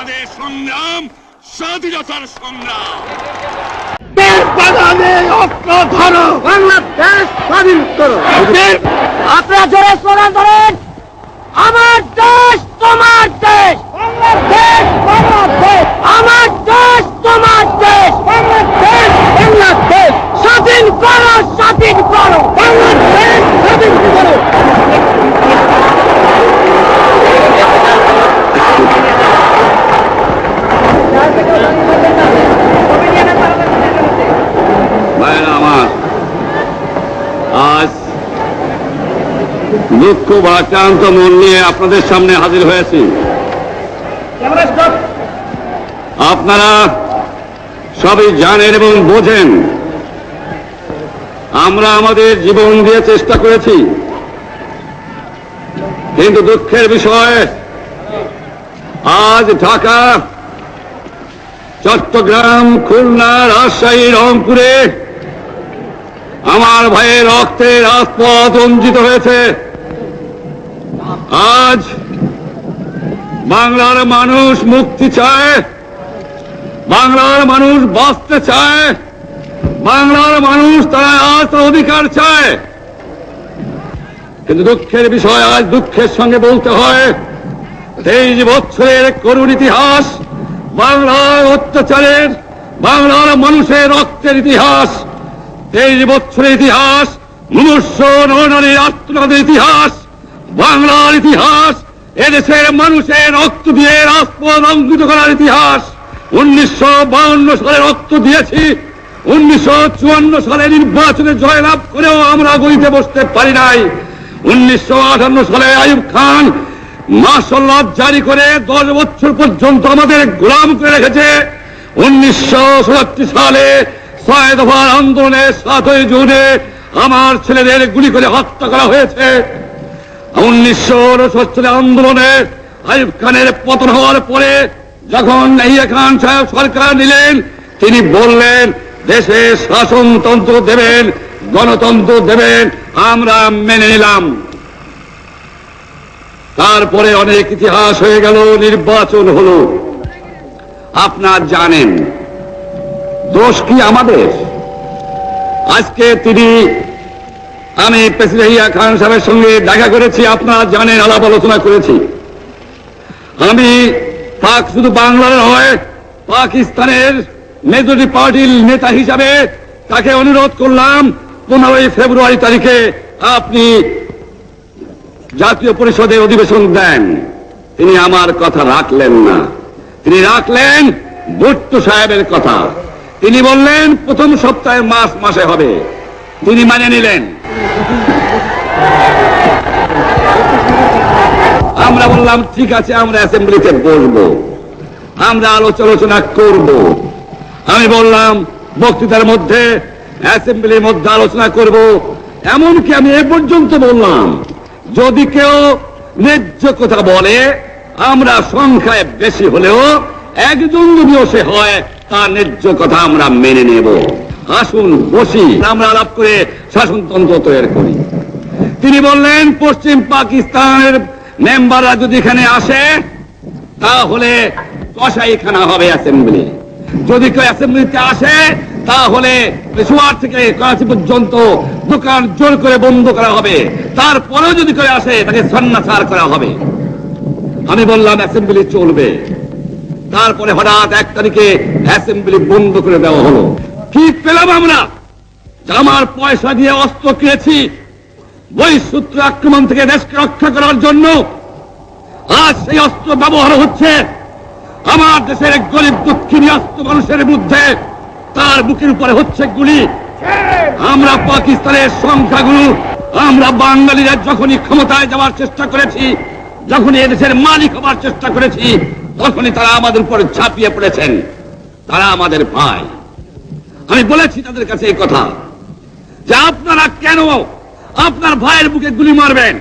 আমাদের সংগ্রাম স্বাধীনতার সংগ্রাম। ধরো বাংলাদেশ স্বাধীন করো। আপনারা জোরে স্লোগান ধরেন, আমার দেশ তোমার দেশ, বাংলাদেশ বাংলাদেশ, আমার দেশ তোমার দেশ, বাংলাদেশ বাংলাদেশ, স্বাধীন করো স্বাধীন করো, বাংলাদেশ স্বাধীন করো। আমার আজ দুঃখ ভারাক্রান্ত মন নিয়ে আপনাদের সামনে হাজির হয়েছি। আপনারা সবই জানেন এবং বোঝেন আমরা আমাদের জীবন দিয়ে চেষ্টা করেছি, কিন্তু দুঃখের বিষয় আজ ঢাকা, চট্টগ্রাম, খুলনা, রাজশাহী, রংপুরে আমার ভাইয়ের রক্তে রাজপথ রঞ্জিত হয়েছে। আজ বাংলার মানুষ মুক্তি চায়, বাংলার মানুষ বাঁচতে চায়, বাংলার মানুষ তারা আজ তার অধিকার চায়। কিন্তু দুঃখের বিষয় আজ দুঃখের সঙ্গে বলতে হয় 23 বছরের করুণ ইতিহাস, বাংলার অত্যাচারের, বাংলার মানুষের রক্তের ইতিহাস, 23 বছরের ইতিহাস, মুমূর্ষ নরনারীর আত্মনাদের ইতিহাস, বাংলার ইতিহাস, এদেশের মানুষের রক্ত দিয়ে রাজপথ অঙ্কিত করার ইতিহাস। 1952 সালে রক্ত দিয়েছি, 1954 সালে নির্বাচনে জয়লাভ করেও আমরা গদিতে বসতে পারি নাই। 1958 সালে আইয়ুব খান মার্শাল ল জারি করে 10 বছর পর্যন্ত আমাদের গোলাম করে রেখেছে। 1967 সালে 6 দফার আন্দোলনে 7ই জুনে আমার ছেলেদের গুলি করে হত্যা করা হয়েছে। 1969 সালে আন্দোলনে আইয়ুব খানের পতন হওয়ার পরে যখন ইয়াহিয়া খান সাহেব সরকার নিলেন, তিনি বললেন দেশে শাসনতন্ত্র দেবেন, গণতন্ত্র দেবেন, আমরা মেনে নিলাম। তারপরে অনেক ইতিহাস হয়ে গেল, নির্বাচন হলো। আপনারা জানেন দোষ কি আমাদের? আজকে আমি প্রেসিডেন্ট ইয়াহিয়া খান সাহেবের সঙ্গে দেখা করেছি, আপনারা জানেন, আলাপ আলোচনা করেছি। আমি শুধু বাংলার নয়, পাকিস্তানের মেজরিটি পার্টির নেতা হিসাবে তাকে অনুরোধ করলাম 15 ফেব্রুয়ারি তারিখে আপনি জাতীয় পরিষদের অধিবেশন দেন। তিনি আমার কথা রাখলেন না, তিনি রাখলেন ভুট্টো সাহেবের কথা। তিনি বললেন প্রথম সপ্তাহে মাসে হবে, তিনি মানে নিলেন। আমরা বললাম ঠিক আছে, আমরা অ্যাসেম্বলিতে বসবো, আমরা আলোচনা করব। আমি বললাম বক্তৃতার মধ্যে, অ্যাসেম্বলির মধ্যে আলোচনা করব। এমনকি আমি এ পর্যন্ত বললাম যদি কেউ ন্যায্য কথা বলে, আমরা সংখ্যায় বেশি হলেও একজন যদিও সে হয়, তার ন্যায্য কথা আমরা মেনে নেব। আসুন বসি, আমরা আলাপ করে শাসনতন্ত্র তৈরি করি। তিনি বললেন পশ্চিম পাকিস্তানের মেম্বাররা যদি এখানে আসে তাহলে কসাইখানা হবে অ্যাসেম্বলি। যদি কেউ অ্যাসেম্বলিতে আসে তাহলে পেশোয়ার থেকে করাচি পর্যন্ত দোকান জোর করে বন্ধ করা হবে, তারপরেও যদি কেউ আসে তাকে সন্ন্যাসার করা হবে। আমি বললাম অ্যাসেম্বলি চলবে। তারপরে হঠাৎ 1 তারিখে অ্যাসেম্বলি বন্ধ করে দেওয়া হলো। কি পেলাম আমরা? আমার পয়সা দিয়ে অস্ত্র কিনেছি বহিঃশত্রু আক্রমণ থেকে দেশকে রক্ষা করার জন্য। আজ সেই অস্ত্র ব্যবহার হচ্ছে আমার দেশের গরিব দুঃখী নিহত মানুষের বিরুদ্ধে, তার বুকের উপরে হচ্ছে গুলি। আমরা পাকিস্তানের সংখ্যাগুরু, আমরা বাঙালিরা যখনই ক্ষমতায় যাওয়ার চেষ্টা করেছি, যখনই এদেশের মালিক হবার চেষ্টা করেছি, তখনই তারা আমাদের উপরে ঝাঁপিয়ে পড়েছেন। তারা আমাদের ভাই। আমি বলেছি তাদের কাছে এই কথা যে আপনারা কেন আপনার ভাইয়ের বুকে গুলি মারবেন?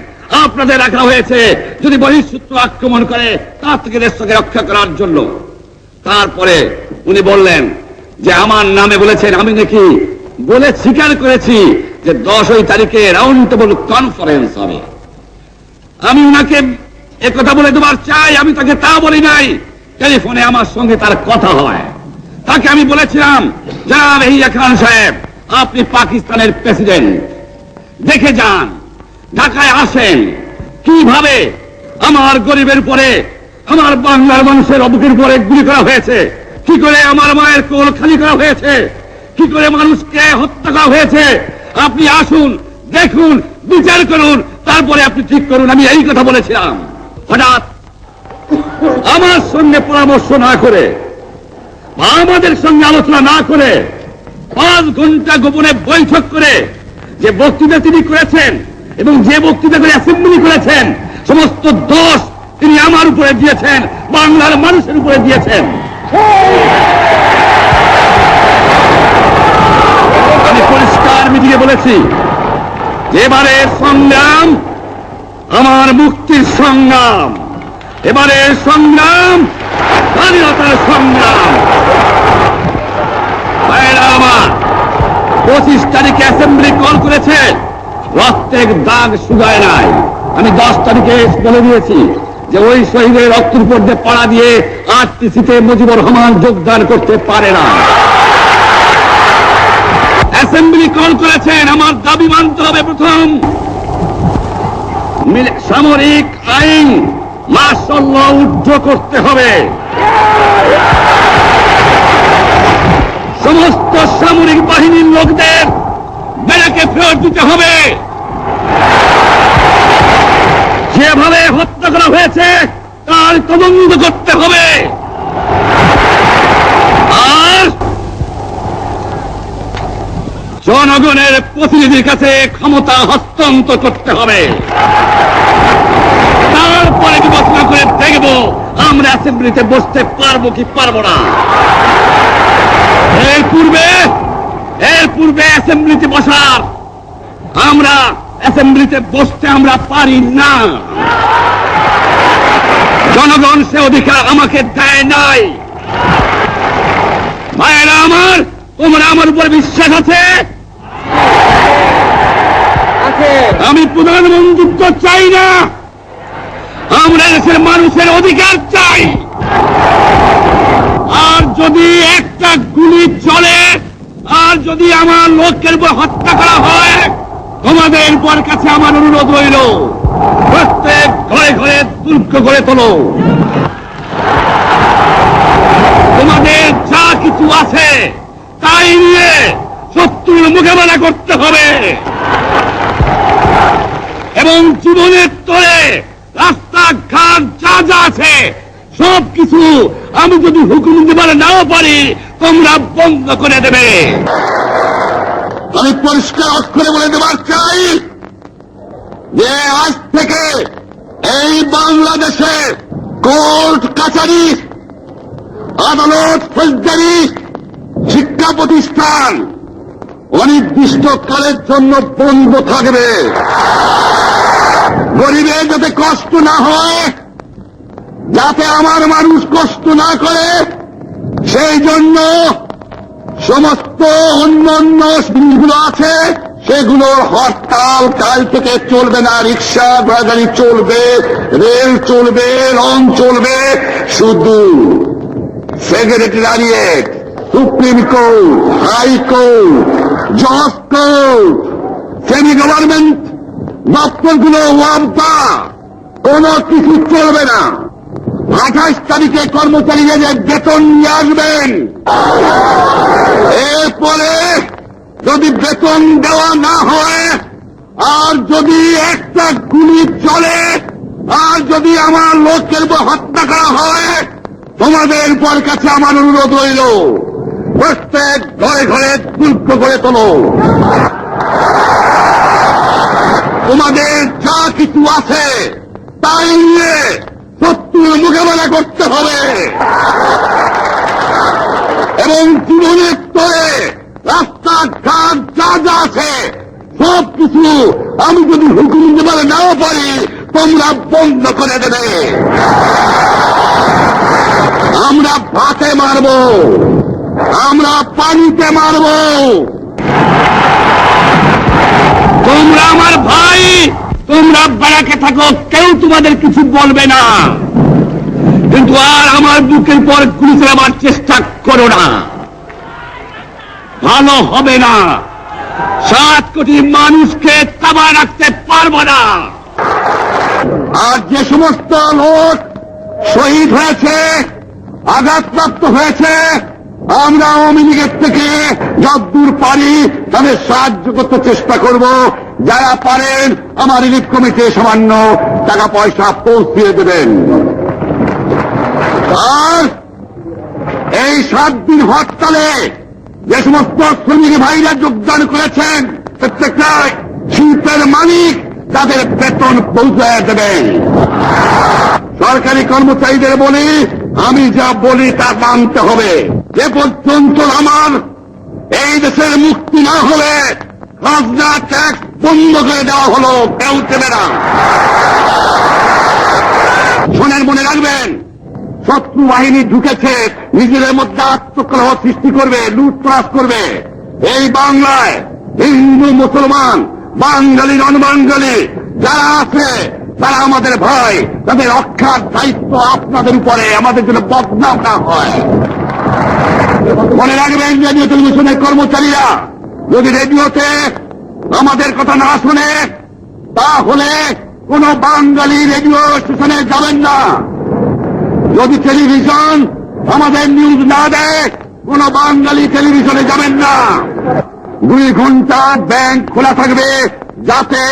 আপনাদের রাখা হয়েছে যদি বহিঃশত্রু আক্রমণ করে তার থেকে দেশকে রক্ষা করার জন্য। তারপরে উনি বললেন যে আমার নামে বলেছেন, আমি নাকি বলে স্বীকার করেছি যে 10 তারিখে রাউন্ড টেবল কনফারেন্স হবে। আমি উনাকে একথা বলে দেবার চাই, আমি তাকে তা বলি নাই, টেলিফোনে আমার সঙ্গে তার কথা হয়। তাকে আমি বলেছিলাম, জনাব ইয়াহিয়া খান সাহেব, আপনি পাকিস্তানের প্রেসিডেন্ট, দেখে যান, ঢাকায় আসেন, কিভাবে আমার গরিবের উপরে, আমার বাংলার মানুষের অবুকের উপরে গুলি করা হয়েছে, কি করে আমার মায়ের কোল খালি করা হয়েছে, কি করে মানুষকে হত্যা করা হয়েছে। আপনি আসুন, দেখুন, বিচার করুন, তারপরে আপনি ঠিক করুন। আমি এই কথা বলেছিলাম। হঠাৎ আমার সঙ্গে পরামর্শ না করে বা আমাদের সঙ্গে আলোচনা না করে 5 ঘন্টা গোপনে বৈঠক করে যে বক্তৃতা তিনি করেছেন এবং যে বক্তৃতা করে অ্যাসেম্বলি করেছেন, সমস্ত দোষ তিনি আমার উপরে দিয়েছেন, বাংলার মানুষের উপরে দিয়েছেন। আমি পরিষ্কার মিটিয়ে বলেছি, এবারের সংগ্রাম আমার মুক্তির সংগ্রাম, এবারের সংগ্রাম স্বাধীনতার সংগ্রাম। ভাইরা আমার, 25 তারিখে অ্যাসেম্বলি কল করেছে, রক্তের দাগ শুকায় নাই। আমি 10 তারিখে বলে দিয়েছি যে ওই শহীদের রক্তের উপর দিয়ে পাড়া দিয়ে আরটিসিতে মুজিবুর রহমান যোগদান করতে পারে না। অ্যাসেম্বলি কল করেছেন, আমার দাবি মানতে হবে। প্রথম, সামরিক আইন মার্শাল ল উদ্ধ করতে হবে, সমস্ত সামরিক বাহিনীর লোকদের ব্যারাকে ফেরত দিতে হবে, যেভাবে হত্যা করা হয়েছে তার তদন্ত করতে হবে, আর জনগণের প্রতিনিধির কাছে ক্ষমতা হস্তান্তর করতে হবে। তারপরে বিবেচনা করে দেখব আমরা অ্যাসেম্বলিতে বসতে পারবো কি পারবো না। এর পূর্বে অ্যাসেম্বলিতে বসার, আমরা অ্যাসেম্বলিতে বসতে আমরা পারি না। জনগণ সে অধিকার আমাকে দেয় নাই। ভাইয়েরা আমার, তোমরা আমার উপর বিশ্বাস আছে? আমি প্রধানমন্ত্রিত্ব চাই না, আমরা দেশের মানুষের অধিকার চাই। আর যদি একটা গুলি চলে, আর যদি আমার লোকের উপর হত্যা করা হয়, তোমাদের উপর কাছে আমার অনুরোধ রইল, প্রত্যেক ঘরে ঘরে দুর্গ গড়ে তোলো। তোমাদের যা কিছু আছে তাই নিয়ে শত্রুর মোকাবেলা করতে হবে, এবং জীবনের তরে রাস্তাঘাট যা যা আছে সবকিছু আমি যদি হুকুম দিতে নাও পারি, তোমরা বন্ধ করে দেবে। আমি পরিষ্কার অক্ষরে বলে দেবার চাই যে আজ থেকে এই বাংলাদেশে কোর্ট কাছারি, আদালত, ফৌজদারি, শিক্ষা প্রতিষ্ঠান অনির্দিষ্টকালের জন্য বন্ধ থাকবে। গরিবের যাতে কষ্ট না হয়, যাতে আমার মানুষ কষ্ট না করে, সেই জন্য সমস্ত অন্যান্য জিনিসগুলো আছে সেগুলো হরতাল কাল থেকে চলবে না। রিক্সা ঘোড়াগাড়ি চলবে, রেল চলবে, লং চলবে, শুধু সেক্রেটারিয়েট, সুপ্রিম কোর্ট, হাইকোর্ট, জজ কোর্ট, সেমি গভর্নমেন্ট দপ্তরগুলো ওয়ার্ডা কোন কিছু চলবে না। 28 তারিখে কর্মচারীদের বেতন নিয়ে আসবেন। এরপরে যদি বেতন দেওয়া না হয়, আর যদি একটা গুলি চলে, আর যদি আমার লোকের উপর হত্যা করা হয়, তোমাদের উপর কাছে আমার অনুরোধ রইল, প্রত্যেক ঘরে ঘরে দুর্গ করে তোলো। তোমাদের যা কিছু আছে তাই নিয়ে শত্রুর মোকাবেলা করতে হবে, এবং জীবনের তরে রাস্তাঘাট যা যা আছে সবকিছু আমি যদি হুকুম দিতে নাও পারি, তোমরা বন্ধ করে দেবে। আমরা ভাতে মারব, আমরা পানিতে মারব। তোমরা আমার ভাই, তোমরা ব্যারাকে থাকো, কেউ তোমাদের কিছু বলবে না, কিন্তু আর আমার বুকের পর গুলি চালাবার চেষ্টা করো না, ভালো হবে না। 7 কোটি মানুষকে তাবা রাখতে পারবো না। আর যে সমস্ত লোক শহীদ হয়েছে, আঘাতপ্রাপ্ত হয়েছে, আমরা আওয়ামী লীগের থেকে যতদূর পারি তাদের সাহায্য করতে চেষ্টা করব। যারা পারেন আমার রিলিফ কমিটি সামান্য টাকা পয়সা পৌঁছিয়ে দেবেন। আর এই 7 দিন হরতালে যে সমস্ত শ্রমিক ভাইরা যোগদান করেছেন, প্রত্যেকটাই শিল্পের মালিক তাদের বেতন পৌঁছায় দেবেন। সরকারি কর্মচারীদের বলি, আমি যা বলি তা মানতে হবে। যে পর্যন্ত আমার এই দেশের মুক্তি না হবে, খাজনা ট্যাক্স বন্ধ করে দেওয়া হলো, কেউ দেবে না। শোনেন, মনে রাখবেন, শত্রু বাহিনী ঢুকেছে, নিজেদের মধ্যে আত্মকলহ সৃষ্টি করবে, লুটতরাজ করবে। এই বাংলায় হিন্দু মুসলমান, বাঙালি নন বাঙালি যারা আছে তারা আমাদের ভাই, তাদের রক্ষার দায়িত্ব আপনাদের উপরে, আমাদের জন্য বদনাম না হয়। মনে রাখবেন, রেডিও টেলিভিশনের কর্মচারীরা যদি রেডিওতে আমাদের কথা না শুনে, তাহলে কোন বাঙালি রেডিও স্টেশনে যাবেন না। যদি টেলিভিশন আমাদের নিউজ না দেয়, কোন বাঙালি টেলিভিশনে যাবেন না। 2 ঘন্টা ব্যাংক খোলা থাকবে, যাতে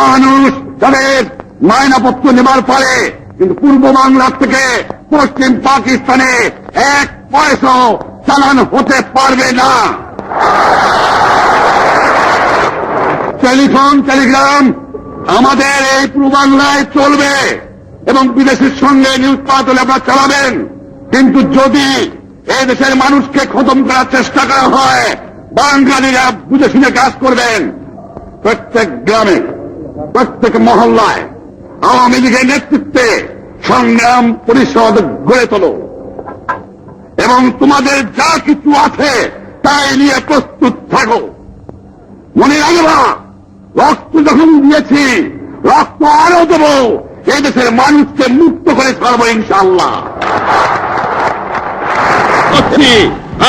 মানুষ তাদের মায়নাপত্র নেবার পারে। কিন্তু পূর্ব বাংলার থেকে পশ্চিম পাকিস্তানে 1 পয়সা চালান হতে পারবে না। টেলিফোন টেলিগ্রাম আমাদের এই পূর্ব বাংলায় চলবে এবং বিদেশের সঙ্গে নিউজ পাঠালে আপনারা চালাবেন। কিন্তু যদি এই দেশের মানুষকে খতম করার চেষ্টা করা হয়, বাঙালিরা বুঝে শুনে কাজ করবেন। প্রত্যেক গ্রামে, প্রত্যেক মহল্লায় আওয়ামী লীগের নেতৃত্বে সংগ্রাম পরিষদ গড়ে তোলো এবং তোমাদের যা কিছু আছে তাই নিয়ে প্রস্তুত থাকো। মনে রাখবা, রক্ত যখন দিয়েছি, রক্ত আরো দেব। এই দেশের মানুষকে মুক্ত করে ছাড়বো ইনশাআল্লাহ।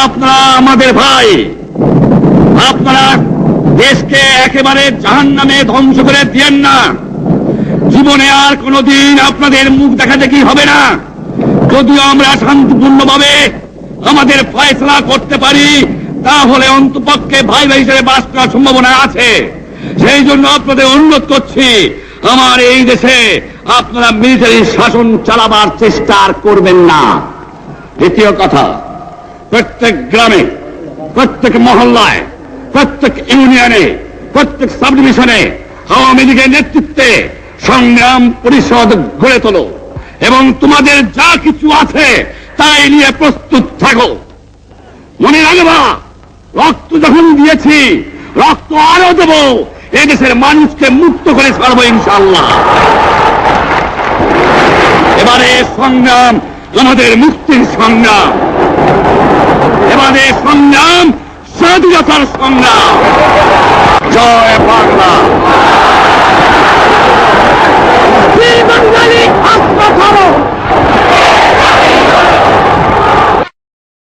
আপনারা আমাদের ভাই, আপনারা দেশকে একেবারে জাহান্নামে ধ্বংস করে দিয়েন না। জীবনে আর কোনদিন আপনাদের মুখ দেখা দেখি হবে না। যদিও আমরা শান্তিপূর্ণভাবে আমাদের ফয়সলা করতে পারি, তাহলে অন্তপক্ষে ভাই ভাই হিসেবে বাস করার সম্ভাবনা আছে। সেই জন্য আপনাদের অনুরোধ করছি, আমার এই দেশে আপনারা মিলিটারি শাসন চালাবার চেষ্টা আর করবেন না। দ্বিতীয় কথা, প্রত্যেক গ্রামে, প্রত্যেক মহল্লায়, প্রত্যেক ইউনিয়নে, প্রত্যেক সাব ডিভিশনে আওয়ামী লীগের নেতৃত্বে সংগ্রাম পরিষদ গড়ে তোলো এবং তোমাদের যা কিছু আছে তাই নিয়ে প্রস্তুত থাকো। মনে রাখবা, রক্ত যখন দিয়েছি, রক্ত আরো দেব। এদেশের মানুষকে মুক্ত করে ছাড়বো ইনশাআল্লাহ। এবারে সংগ্রাম আমাদের মুক্তির সংগ্রাম, এবারে সংগ্রাম স্বাধীনতার সংগ্রাম। জয় বাংলা। বাঙালি আত্মা